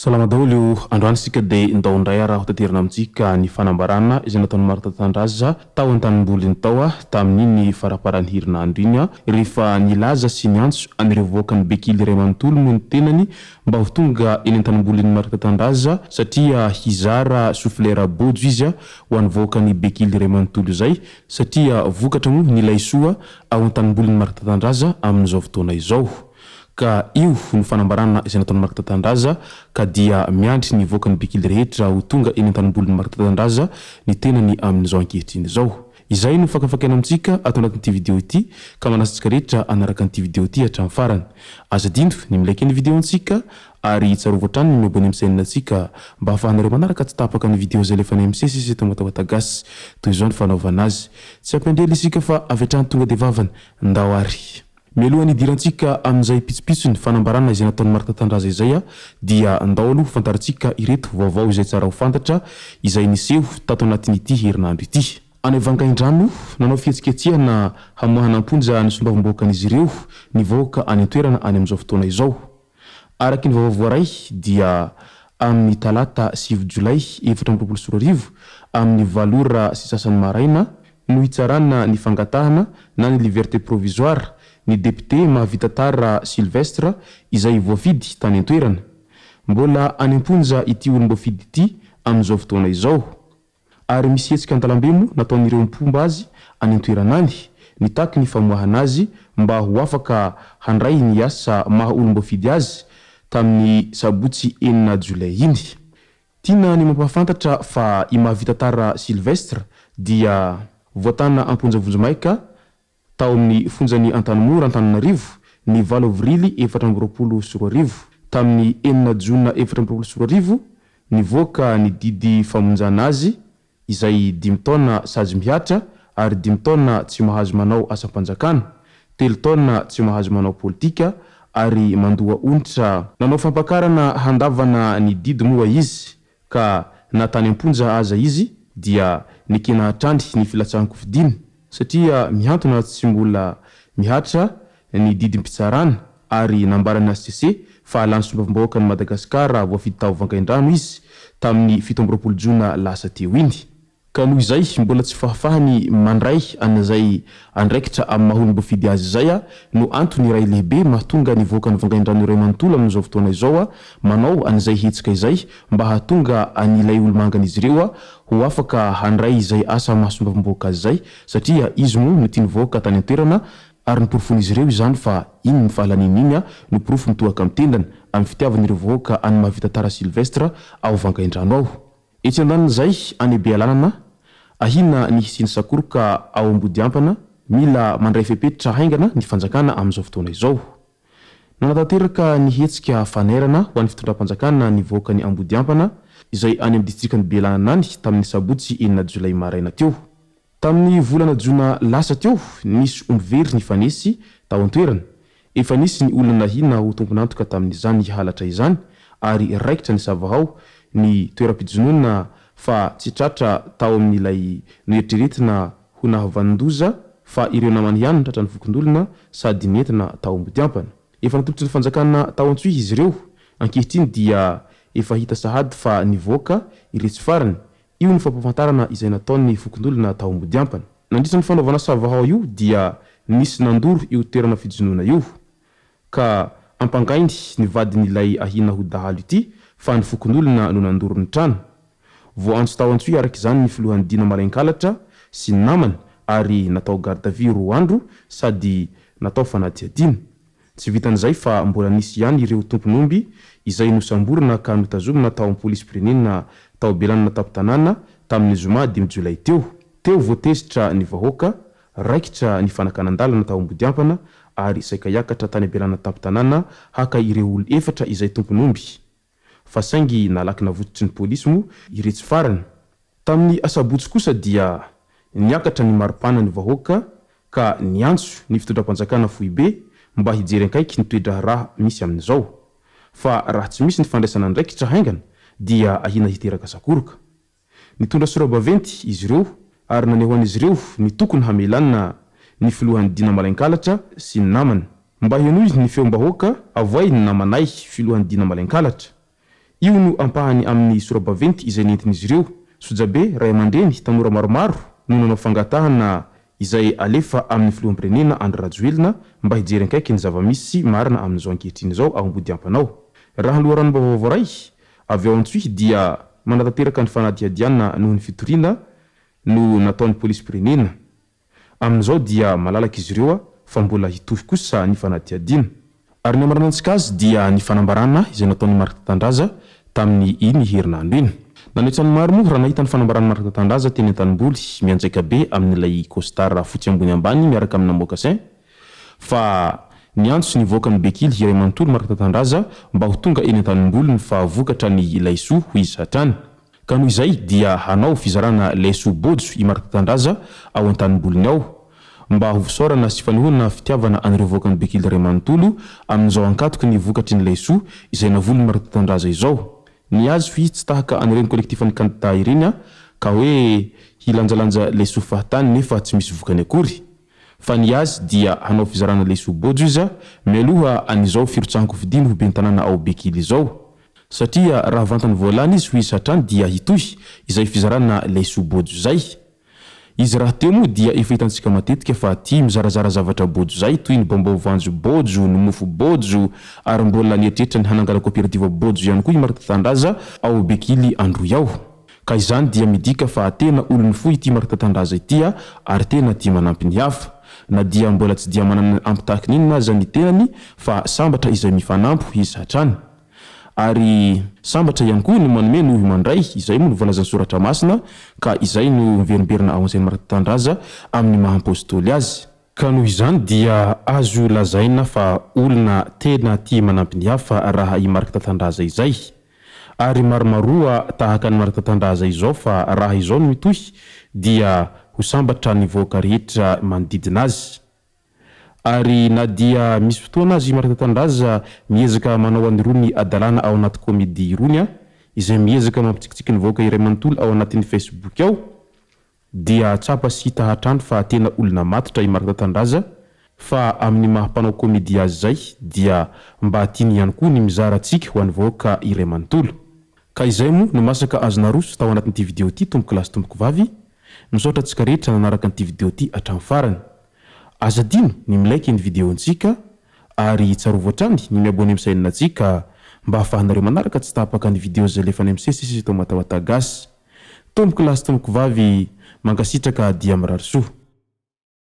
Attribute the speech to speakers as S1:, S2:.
S1: Salama daholo androany sika dia ndao indray raha ho taterina amintsika ny fanambarana izay nataon'ny Marta Tandraza tao an-tanimboliny tao tamin'iny faraparany herinandro iny rehefa nilaza sy niantso anireo voakany Bekily iray manontolo no ny tenany mba ho tonga eny an-tanimboliny Marta Tandraza satria hizara soflera bojo izy ho an'ny voakany Bekily iray manontolo izay satria vokatra moa nilay soa ao an-tanimboliny Marta Tandraza amin'izao fotoana izao. Ka io ny fanambarana izay nataon'ny Marta Tandraza ka dia miandry ny voakany Bekily rehetra ho tonga eny an-tanimboliny Marta Tandraza ny tenany amin'izao ankehitriny izao. Izay no fakafakena amintsika ato anatin'ity video ity ka manasitsika rehetra anaraka an'ity video ity hatramin'ny farany. Aza dindo ny milike ny video antsika ary tsarovo hatrany ny miabony amin'ny chaîne antsika mba ahafahanareo manaraka tsy tapaka ny video izay lefa ny MCC sy tomatagasy toy izao ny fanaovana azy. Tsy ampendrely isika fa avy hatrany tonga dia vavany ndao ary. Mialohan'ny idirantsika amin'izay pitsopitso ny fanambarana izay nataon'ny Marta Tandraza izay dia andao aloha fantarantsika ireto vaovao izay tsara ho fantatra izay niseho tato anatin'ity herinandro ity. Any Vangaindrano nanao fihetsiketsehana hamoahana amponja ny sombavim-boakan'izy ireo nivoaka any an-toerana any amin'izao fotoana izao. Araky ny vaovao voaray dia amin'ny talata 9 Jolay 2024 amin'ny 8 ora sy sasany maraina no hitsarana ny fangatahana na ny liberté provisoire ny député mahavita tara Sylvestre izay voafidy tany an-toerana. Mbola any amponja ity olom-boafidy ity amin'izao fotoana izao. Ary misy hetsika an-talambemo nataon'ireo mpomba azy any an-toerana any nitaky ny famoahana azy mba ho afaka handray ny asa maha olom-boafidy azy tamin'ny sabotsy 9 Jolay iny. Tiana ny mampafantatra fa i mahavita tara Sylvestre dia voatana amponja Vonjomaika tao amin'ny fonjany Antanimora Antananarivo ny 8 Avrily 2024 tamin'ny 9 Jona 2024 nivoaka ny didy famonjana azy izay 5 taona sady mihatra ary 5 taona tsy mahazo manao asam-panjakana, 3 taona tsy mahazo manao politika ary mandoa onitra. Nanao fampakarana handavana ny didy moa izy ka natany amponja aza izy dia nikena hatrandry ny filatsahan-kofidiny satria mihantona tsy mbola mihatra ny didim-pitsarana ary nambarany SCC fa lany sombavim-bahoaka ny Madagasikara voafidy tao Vangaindrano izy tamin'ny 17 Jona lasa teo iny. Ka noho izay mbola tsy fahafahany mandray an'izay andraikitra amin'ny maha-olom-boafidy azy izay no antony iray lehibe mahatonga ny voaka ny Vangaindrano iray manontolo amin'izao fotoana izao manao an'izay hetsika izay mba hahatonga an'ilay olo-mangan'izy ireo ho afaka handray izay asa mahasombavim-bahoaka azy izay satria izy moa no tiany voaka tany an-toerana ary niporofon'izy ireo izany fa iny ny fahalaniny iny no porofo mitohaka amin'ny tendany amin'ny fitiavan'ireo voaka any mahavita tara Sylvestre ao Vangaindrano ao. Etsy andanin'izay any Bealanana ahina ny hisiny sakoroka ao Ambodiampana mila mandray fepetra haingana ny fanjakana amin'izao fotoana izao. Nanatanteraka ny hetsika fanerana ho an'ny fitondram-panjakana ny voakany Ambodiampana izay any amin'ny distrikany Bealanana any tamin'ny sabotsy 9 Jolay maraina teo. Tamin'ny volana Jona lasa teo nisy ombivery ny fanesy tao an-toerana. Efa nisy ny olona nahina ho tompon'antoka tamin'izany halatra izany ary raikitra ny savahao ny toeram-pijonona fa tsy tratra tao amin'ilay noeritreretina ho nahavandoza fa ireo namany ihany ny tratra ny vokondolona sady nentina tao Ambodiampana. Efa natolotra ny fanjakana tao Antsohihy izy ireo ankehitriny dia efa hita sahady fa nivoaka iretsy farany. Io ny fampafantarana izay nataon'ny vokondolona tao Ambodiampana. Nandritra ny fanaovana savahao io dia nisy nandoro io toerana fijonona io ka ampangainy ny vadin'ilay ahina ho dahalo ity fa ny vokondolona no nandoro ny trano. Voantso tao Antsohihy araka izany ny filohan'ny Dina Marainkalatra sy ny namany ary natao garde à vue 2 andro sady natao fanadihadina. Tsy vitan'izay fa mbola nisy ihany ireo tompon'omby izay nosamborina ka notazomina tao amin'ny polisy-pirenena tao Bealanana Tapitanana tamin'ny zoma 5 Jolay teo. Teo voatezitra ny vahoaka, raikitra ny fanakanan-dalana tao Ambodiampana ary saika hiakatra tany Bealanana Tapitanana haka ireo olo 4 izay tompon'omby. fa saingy nalaky navototry ny polisy mo iretsy farany. Tamin'ny asabotsy kosa dia niakatra ny maripana ny vahoaka ka niantso ny fitondram-panjakana Foibe mba hijery ankaiky ny toedra raha misy amin'izao. Fa raha tsy misy ny fandraisana ndraikitra haingana dia ahina hiteraka sakoroka. Nitondra sorobaventy izy ireo ary naneho an'izy ireo ny tokony hamelanina ny filohan'ny Dina Malenkalatra sy ny namany. Mba hinoy ny feom-bahoaka avoay ny namanay filohan'ny Dina Malenkalatra. Io no ampahany amin'ny sorobaventy izay nentin'izy ireo. Sojabe Ray Amandreny tanora maromaro no nanao fangatahana izay alefa amin'ny filoham-pirenena Andry Rajoelina mba hijery ankaiky ny zava-misy marina amin'izao ankehitriny izao ao Ambody ampanao. Raha ny loharan'vaovao ray avy ao Antsohihy dia manatanteraka ny fanadihadiana noho ny fitoriana no nataon'ny polisy-pirenena. Amin'izao dia malalaka izy ireo fa mbola hitohy kosa ny fanadihadiana. Ary ny amaranantsika azy dia ny fanambarana izay nataon'ny Marc Tandaza tamin'ny iny herinandro iny. Nanohitsany maro moa raha nahita ny fanambarana Marc Tandaza teny an-tanimboly mianjaika be amin'ilay costard fotsy ambony ambany miaraka amina mocassin fa niantso ny voaka ny bekily iray manontolo Marc Tandaza mba ho tonga eny an-tanimboly fa vokatra ny laisoa ho izy hatrany. Ka noho izay dia hanao fizarana laisoa bojo i Marc Tandaza ao an-tanimboliny ao mba ho fisaorana sy fanehoana fitiavana an'ireo voaka ny bekily iray manontolo amin'izao ankatoky ny vokatry ny laisoa izay navolony Marc Tandaza izao. Ny azy ho tsy tahaka anireny kolektifan'ny kandida ireny ka hoe hilanjalanja laisoa fahatany nefa tsy misy vokany akory. Fa ny azy dia hanao fizarana laisoa bojo izy mialoha an'izao firotsahako fidiny ho ben'ny tanàna ao bekily izao. Satria raha vantany voalany izy ho izy hatrany dia hitohy izay fizarana laisoa bojo zay. Izy raha teo moa dia efa hitantsika matetika fa tia mizarazara zavatra bojo zay toy ny bambao vanjo bojo, ny mofo bojo ary mbola nieritreritra ny hanangana kooperativa bojo ihany koa i Marc Tandaza ao bekily Androy ao. Ka izany dia midika fa tena olony fohy ity Marc Tandaza ity ary tena tia manampy ny hafa. Na dia mbola tsy dia manana ampitahaky n'inona aza ny tenany fa sambatra izay mifanampy izy hatrany. Ary sambatra ihany koa ny manome noho mandray izay moa no voalazan'ny soratra masina ka izay no miverimberina ao an'izay Marc Tandaza amin'ny maha-apôstôly azy. Ka noho izany dia azo lazaina fa olona tena tia manampy ny hafa raha i Marc Tandaza izay. Ary maromaroa tahaka ny Marc Tandaza izao fa raha izao no mitohy dia ho sambatra ny voaka rehetra manodidina azy. Ary na dia misy fotoana azy Marc Tandaza miezaka manao anirony adalana ao anaty komedi irony izay miezaka mampitsikitsiky ny voaka iray manontolo ao anatin'ny Facebook ao dia tsapa sy hita hatrany fa tena olona matotra i Marc Tandaza fa amin'ny mahampanao komedi azy zay dia mba tiany ihany koa ny mizara antsika ho an'ny voaka iray manontolo. Ka izay moa no masaka azona roso tao anatin'ity video ity tomboko lasy tomboko vavy misaotra antsika rehetra nanaraka an'ity video ity hatramin'ny farany. Azadino ny milaiky ny videontsika ary tsarovy hatrany ny miabony amin'ny sainantsika mba ahafahanareo manaraka tsy tapaka ny video zay lefa ny amsesisy tao matawatagasy. Tomboko lasy tomboko vavy mankasitraka dia mirary soa.